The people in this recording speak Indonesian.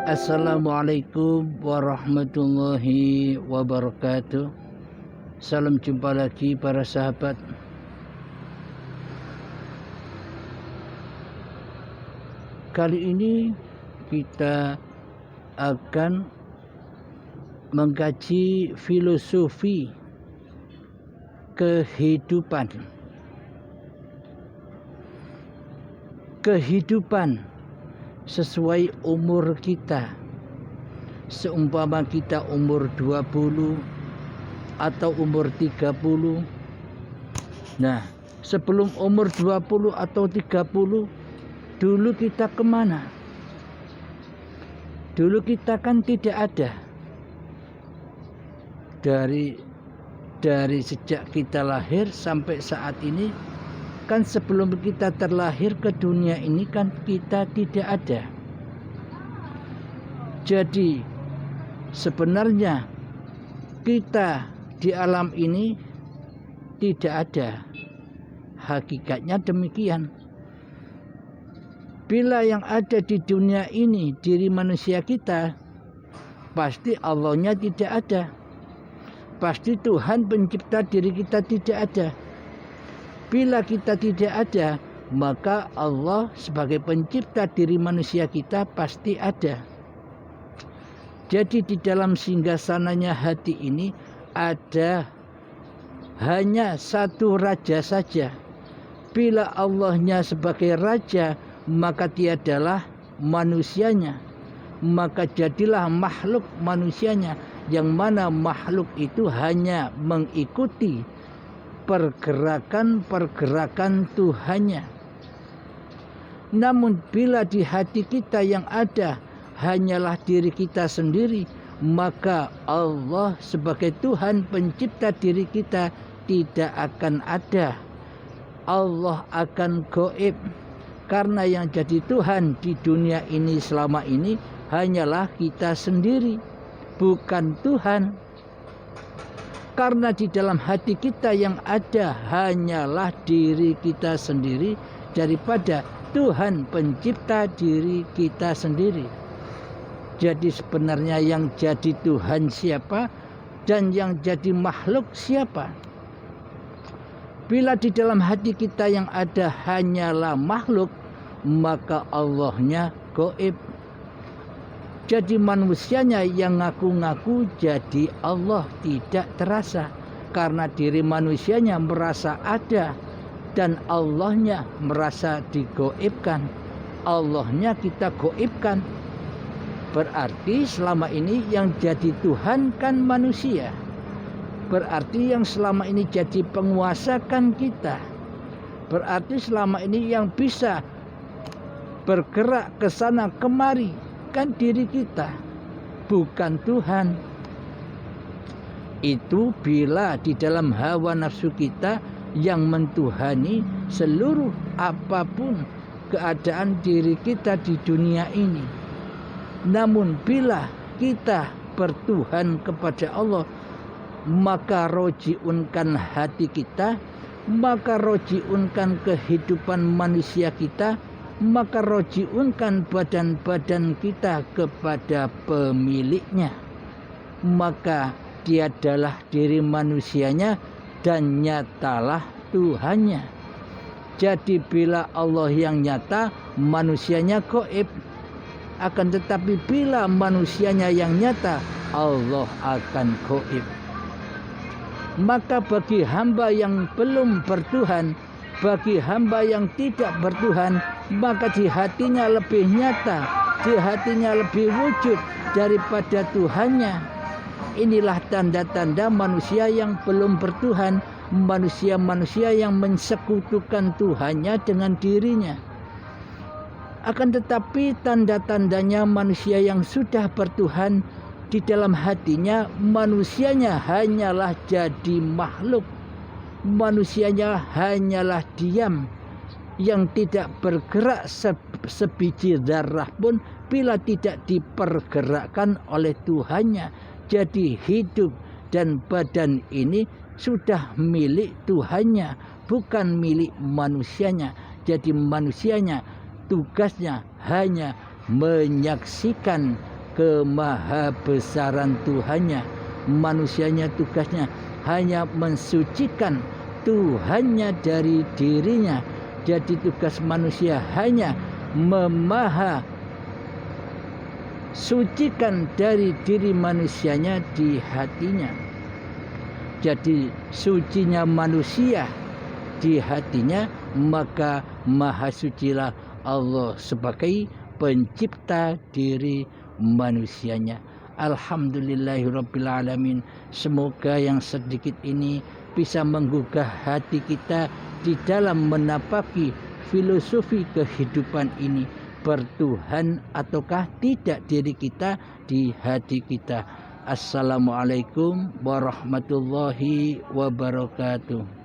Assalamualaikum warahmatullahi wabarakatuh. Salam jumpa lagi para sahabat. Kali ini kita akan mengkaji filosofi kehidupan. Kehidupan sesuai umur kita. Seumpama kita umur 20 atau umur 30. Nah, sebelum umur 20 atau 30, dulu kita kemana? Dulu kita kan tidak ada. Dari sejak kita lahir sampai saat ini, kan sebelum kita terlahir ke dunia ini kan kita tidak ada. Jadi sebenarnya kita di alam ini tidak ada. Hakikatnya demikian. Bila yang ada di dunia ini diri manusia kita, pasti Allahnya tidak ada. Pasti Tuhan pencipta diri kita tidak ada. Bila kita tidak ada, maka Allah sebagai pencipta diri manusia kita pasti ada. Jadi di dalam singgasananya hati ini ada hanya satu raja saja. Bila Allahnya sebagai raja, maka tiadalah manusianya. Maka jadilah makhluk manusianya, yang mana makhluk itu hanya mengikuti pergerakan Tuhannya. Namun bila di hati kita yang ada hanyalah diri kita sendiri, maka Allah sebagai Tuhan pencipta diri kita tidak akan ada. Allah akan gaib. Karena yang jadi Tuhan di dunia ini selama ini hanyalah kita sendiri, bukan Tuhan. Karena di dalam hati kita yang ada hanyalah diri kita sendiri daripada Tuhan pencipta diri kita sendiri. Jadi sebenarnya yang jadi Tuhan siapa dan yang jadi makhluk siapa? Bila di dalam hati kita yang ada hanyalah makhluk, maka Allahnya gaib. Jadi manusianya yang ngaku-ngaku jadi Allah tidak terasa. Karena diri manusianya merasa ada dan Allahnya merasa digaibkan. Allahnya kita gaibkan. Berarti selama ini yang jadi Tuhan kan manusia. Berarti yang selama ini jadi penguasa kan kita. Berarti selama ini yang bisa bergerak ke sana kemari kan diri kita, bukan Tuhan. Itu bila di dalam hawa nafsu kita yang mentuhani seluruh apapun keadaan diri kita di dunia ini. Namun bila kita bertuhan kepada Allah, maka rojiunkan hati kita, maka rojiunkan kehidupan manusia kita, maka rojiunkan badan-badan kita kepada pemiliknya. Maka dia adalah diri manusianya dan nyatalah Tuhannya. Jadi bila Allah yang nyata, manusianya gaib. Akan tetapi bila manusianya yang nyata, Allah akan gaib. Maka bagi hamba yang belum bertuhan, bagi hamba yang tidak bertuhan, maka di hatinya lebih nyata, di hatinya lebih wujud daripada Tuhannya. Inilah tanda-tanda manusia yang belum bertuhan, manusia-manusia yang mensekutukan Tuhannya dengan dirinya. Akan tetapi tanda-tandanya manusia yang sudah bertuhan, di dalam hatinya manusianya hanyalah jadi makhluk. Manusianya hanyalah diam, yang tidak bergerak sebiji zarah pun bila tidak dipergerakkan oleh Tuhannya. Jadi hidup dan badan ini sudah milik Tuhannya, bukan milik manusianya. Jadi manusianya tugasnya hanya menyaksikan kemahabesaran Tuhannya. Manusianya tugasnya hanya mensucikan Tuhannya dari dirinya. Jadi tugas manusia hanya sucikan dari diri manusianya di hatinya. Jadi sucinya manusia di hatinya, maka maha sucilah Allah sebagai pencipta diri manusianya. Alhamdulillahirrabbilalamin. Semoga yang sedikit ini bisa menggugah hati kita di dalam menapaki filosofi kehidupan ini. Bertuhan ataukah tidak diri kita di hati kita. Assalamualaikum warahmatullahi wabarakatuh.